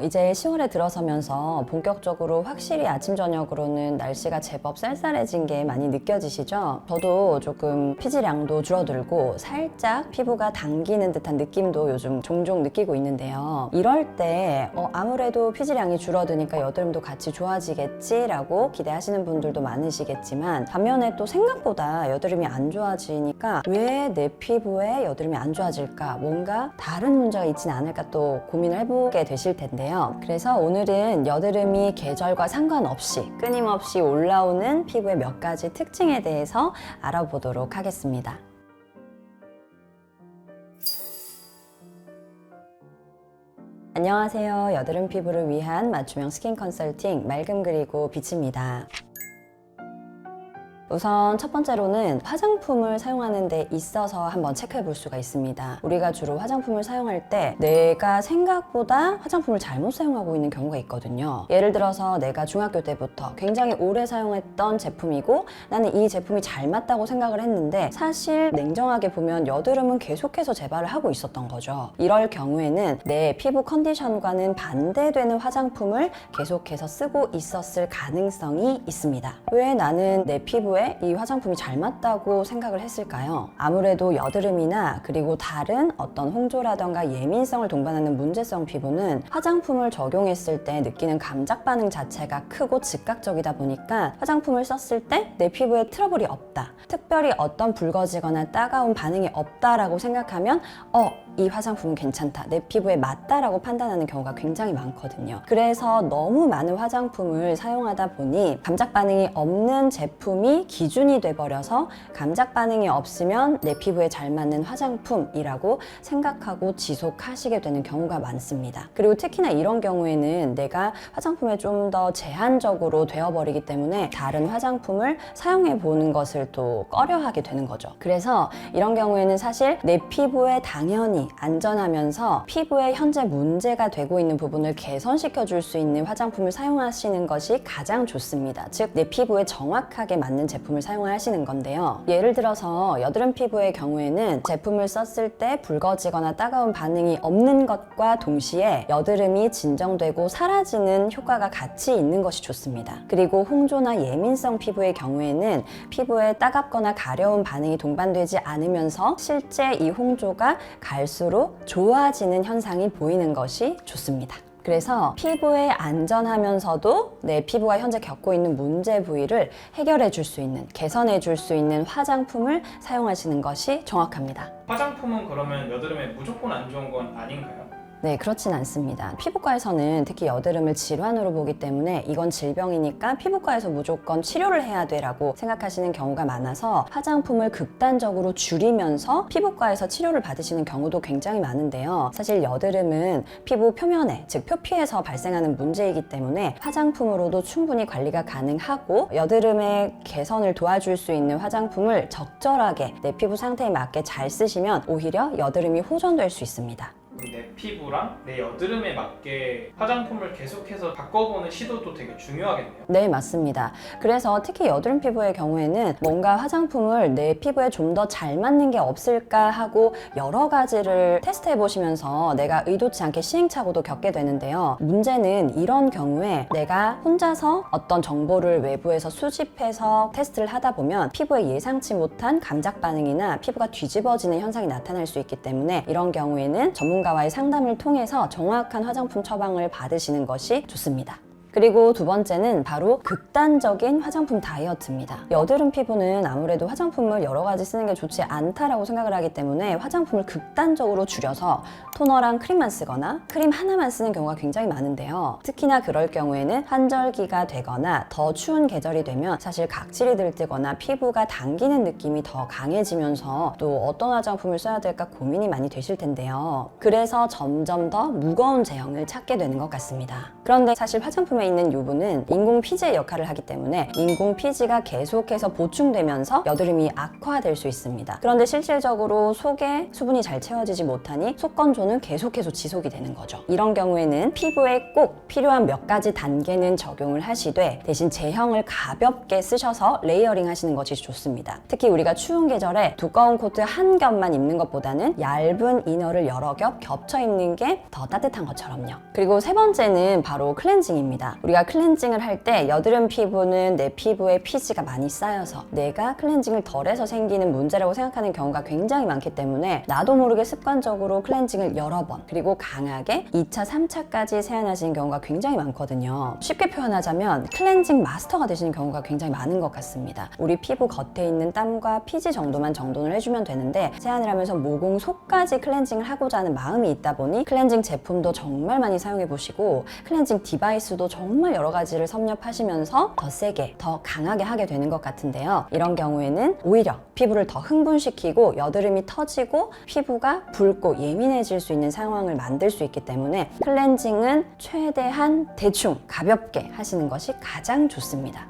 이제 10월에 들어서면서 본격적으로 확실히 아침 저녁으로는 날씨가 제법 쌀쌀해진 게 많이 느껴지시죠? 저도 조금 피지량도 줄어들고 살짝 피부가 당기는 듯한 느낌도 요즘 종종 느끼고 있는데요. 이럴 때 아무래도 피지량이 줄어드니까 여드름도 같이 좋아지겠지라고 기대하시는 분들도 많으시겠지만, 반면에 또 생각보다 여드름이 안 좋아지니까 왜 내 피부에 여드름이 안 좋아질까? 뭔가 다른 문제가 있지는 않을까 또 고민을 해보게 되실 텐데요. 그래서 오늘은 여드름이 계절과 상관없이 끊임없이 올라오는 피부의 몇 가지 특징에 대해서 알아보도록 하겠습니다. 안녕하세요. 여드름 피부를 위한 맞춤형 스킨 컨설팅 맑음 그리고 빛입니다. 우선 첫 번째로는 화장품을 사용하는 데 있어서 한번 체크해 볼 수가 있습니다. 우리가 주로 화장품을 사용할 때 내가 생각보다 화장품을 잘못 사용하고 있는 경우가 있거든요. 예를 들어서 내가 중학교 때부터 굉장히 오래 사용했던 제품이고 나는 이 제품이 잘 맞다고 생각을 했는데, 사실 냉정하게 보면 여드름은 계속해서 재발을 하고 있었던 거죠. 이럴 경우에는 내 피부 컨디션과는 반대되는 화장품을 계속해서 쓰고 있었을 가능성이 있습니다. 왜 나는 내 피부에 이 화장품이 잘 맞다고 생각을 했을까요? 아무래도 여드름이나 그리고 다른 어떤 홍조라던가 예민성을 동반하는 문제성 피부는 화장품을 적용했을 때 느끼는 감작 반응 자체가 크고 즉각적이다 보니까 화장품을 썼을 때 내 피부에 트러블이 없다, 특별히 어떤 붉어지거나 따가운 반응이 없다라고 생각하면 이 화장품은 괜찮다, 내 피부에 맞다라고 판단하는 경우가 굉장히 많거든요. 그래서 너무 많은 화장품을 사용하다 보니 감작 반응이 없는 제품이 기준이 돼버려서 감작 반응이 없으면 내 피부에 잘 맞는 화장품이라고 생각하고 지속하시게 되는 경우가 많습니다. 그리고 특히나 이런 경우에는 내가 화장품에 좀 더 제한적으로 되어버리기 때문에 다른 화장품을 사용해 보는 것을 또 꺼려하게 되는 거죠. 그래서 이런 경우에는 사실 내 피부에 당연히 안전하면서 피부에 현재 문제가 되고 있는 부분을 개선시켜 줄 수 있는 화장품을 사용하시는 것이 가장 좋습니다. 즉, 내 피부에 정확하게 맞는 제품을 사용하시는 건데요. 예를 들어서 여드름 피부의 경우에는 제품을 썼을 때 붉어지거나 따가운 반응이 없는 것과 동시에 여드름이 진정되고 사라지는 효과가 같이 있는 것이 좋습니다. 그리고 홍조나 예민성 피부의 경우에는 피부에 따갑거나 가려운 반응이 동반되지 않으면서 실제 이 홍조가 갈수록 좋아지는 현상이 보이는 것이 좋습니다. 그래서 피부에 안전하면서도 내 피부가 현재 겪고 있는 문제 부위를 해결해 줄 수 있는, 개선해 줄 수 있는 화장품을 사용하시는 것이 정확합니다. 화장품은 그러면 여드름에 무조건 안 좋은 건 아닌가요? 네, 그렇진 않습니다. 피부과에서는 특히 여드름을 질환으로 보기 때문에 이건 질병이니까 피부과에서 무조건 치료를 해야 돼라고 생각하시는 경우가 많아서 화장품을 극단적으로 줄이면서 피부과에서 치료를 받으시는 경우도 굉장히 많은데요. 사실 여드름은 피부 표면에, 즉 표피에서 발생하는 문제이기 때문에 화장품으로도 충분히 관리가 가능하고, 여드름의 개선을 도와줄 수 있는 화장품을 적절하게 내 피부 상태에 맞게 잘 쓰시면 오히려 여드름이 호전될 수 있습니다. 내 피부랑 내 여드름에 맞게 화장품을 계속해서 바꿔보는 시도도 되게 중요하겠네요. 네, 맞습니다. 그래서 특히 여드름 피부의 경우에는 뭔가 화장품을 내 피부에 좀 더 잘 맞는 게 없을까 하고 여러 가지를 테스트해 보시면서 내가 의도치 않게 시행착오도 겪게 되는데요. 문제는 이런 경우에 내가 혼자서 어떤 정보를 외부에서 수집해서 테스트를 하다 보면 피부에 예상치 못한 감작 반응이나 피부가 뒤집어지는 현상이 나타날 수 있기 때문에 이런 경우에는 전문가와의 상담을 통해서 정확한 화장품 처방을 받으시는 것이 좋습니다. 그리고 두 번째는 바로 극단적인 화장품 다이어트입니다. 여드름 피부는 아무래도 화장품을 여러 가지 쓰는 게 좋지 않다라고 생각을 하기 때문에 화장품을 극단적으로 줄여서 토너랑 크림만 쓰거나 크림 하나만 쓰는 경우가 굉장히 많은데요. 특히나 그럴 경우에는 환절기가 되거나 더 추운 계절이 되면 사실 각질이 들뜨거나 피부가 당기는 느낌이 더 강해지면서 또 어떤 화장품을 써야 될까 고민이 많이 되실 텐데요. 그래서 점점 더 무거운 제형을 찾게 되는 것 같습니다. 그런데 사실 화장품에 있는 유분은 인공 피지의 역할을 하기 때문에 인공 피지가 계속해서 보충되면서 여드름이 악화될 수 있습니다. 그런데 실질적으로 속에 수분이 잘 채워지지 못하니 속 건조는 계속해서 지속이 되는 거죠. 이런 경우에는 피부에 꼭 필요한 몇 가지 단계는 적용을 하시되 대신 제형을 가볍게 쓰셔서 레이어링 하시는 것이 좋습니다. 특히 우리가 추운 계절에 두꺼운 코트 한 겹만 입는 것보다는 얇은 이너를 여러 겹 겹쳐 입는 게 더 따뜻한 것처럼요. 그리고 세 번째는 바로 클렌징입니다. 우리가 클렌징을 할 때 여드름 피부는 내 피부에 피지가 많이 쌓여서 내가 클렌징을 덜해서 생기는 문제라고 생각하는 경우가 굉장히 많기 때문에 나도 모르게 습관적으로 클렌징을 여러 번 그리고 강하게 2차, 3차까지 세안하시는 경우가 굉장히 많거든요. 쉽게 표현하자면 클렌징 마스터가 되시는 경우가 굉장히 많은 것 같습니다. 우리 피부 겉에 있는 땀과 피지 정도만 정돈을 해주면 되는데 세안을 하면서 모공 속까지 클렌징을 하고자 하는 마음이 있다 보니 클렌징 제품도 정말 많이 사용해 보시고 클렌징 디바이스도 정말 여러 가지를 섭렵하시면서 더 세게, 더 강하게 하게 되는 것 같은데요. 이런 경우에는 오히려 피부를 더 흥분시키고 여드름이 터지고 피부가 붉고 예민해질 수 있는 상황을 만들 수 있기 때문에 클렌징은 최대한 대충 가볍게 하시는 것이 가장 좋습니다.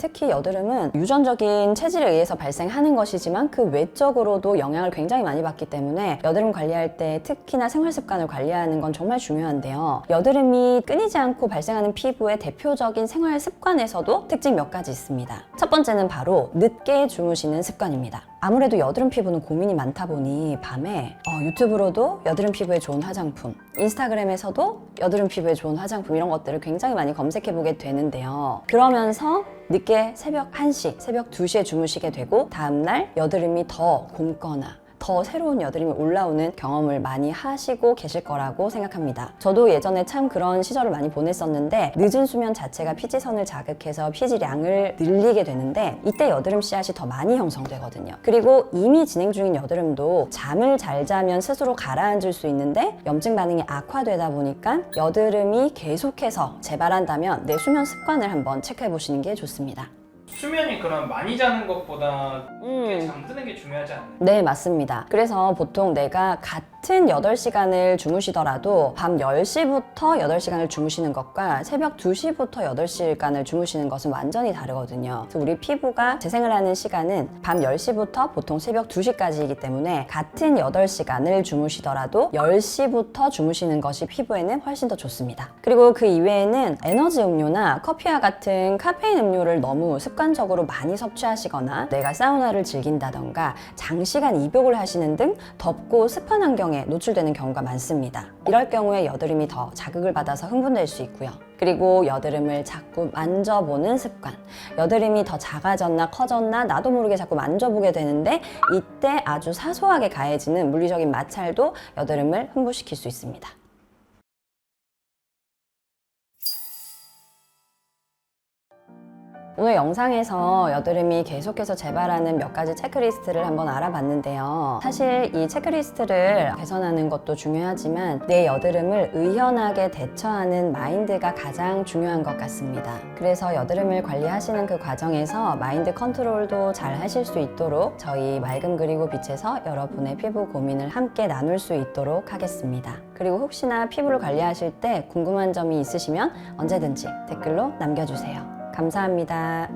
특히 여드름은 유전적인 체질에 의해서 발생하는 것이지만 그 외적으로도 영향을 굉장히 많이 받기 때문에 여드름 관리할 때 특히나 생활 습관을 관리하는 건 정말 중요한데요. 여드름이 끊이지 않고 발생하는 피부의 대표적인 생활 습관에서도 특징 몇 가지 있습니다. 첫 번째는 바로 늦게 주무시는 습관입니다. 아무래도 여드름 피부는 고민이 많다 보니 밤에 유튜브로도 여드름 피부에 좋은 화장품, 인스타그램에서도 여드름 피부에 좋은 화장품 이런 것들을 굉장히 많이 검색해보게 되는데요. 그러면서 늦게 새벽 1시, 새벽 2시에 주무시게 되고 다음날 여드름이 더 곪거나 더 새로운 여드름이 올라오는 경험을 많이 하시고 계실 거라고 생각합니다. 저도 예전에 참 그런 시절을 많이 보냈었는데 늦은 수면 자체가 피지선을 자극해서 피지량을 늘리게 되는데 이때 여드름 씨앗이 더 많이 형성되거든요. 그리고 이미 진행 중인 여드름도 잠을 잘 자면 스스로 가라앉을 수 있는데 염증 반응이 악화되다 보니까 여드름이 계속해서 재발한다면 내 수면 습관을 한번 체크해 보시는 게 좋습니다. 수면이 그럼 많이 자는 것보다 꽤 잠드는 게 중요하지 않나요? 네, 맞습니다. 그래서 보통 내가 같은 8시간을 주무시더라도 밤 10시부터 8시간을 주무시는 것과 새벽 2시부터 8시간을 주무시는 것은 완전히 다르거든요. 그래서 우리 피부가 재생을 하는 시간은 밤 10시부터 보통 새벽 2시까지이기 때문에 같은 8시간을 주무시더라도 10시부터 주무시는 것이 피부에는 훨씬 더 좋습니다. 그리고 그 이외에는 에너지 음료나 커피와 같은 카페인 음료를 너무 습관적으로 많이 섭취하시거나 내가 사우나를 즐긴다던가 장시간 입욕을 하시는 등 덥고 습한 환경에 노출되는 경우가 많습니다. 이럴 경우에 여드름이 더 자극을 받아서 흥분될 수 있고요. 그리고 여드름을 자꾸 만져보는 습관. 여드름이 더 작아졌나 커졌나 나도 모르게 자꾸 만져보게 되는데 이때 아주 사소하게 가해지는 물리적인 마찰도 여드름을 흥분시킬 수 있습니다. 오늘 영상에서 여드름이 계속해서 재발하는 몇 가지 체크리스트를 한번 알아봤는데요. 사실 이 체크리스트를 개선하는 것도 중요하지만 내 여드름을 의연하게 대처하는 마인드가 가장 중요한 것 같습니다. 그래서 여드름을 관리하시는 그 과정에서 마인드 컨트롤도 잘 하실 수 있도록 저희 맑음 그리고 빛에서 여러분의 피부 고민을 함께 나눌 수 있도록 하겠습니다. 그리고 혹시나 피부를 관리하실 때 궁금한 점이 있으시면 언제든지 댓글로 남겨주세요. 감사합니다.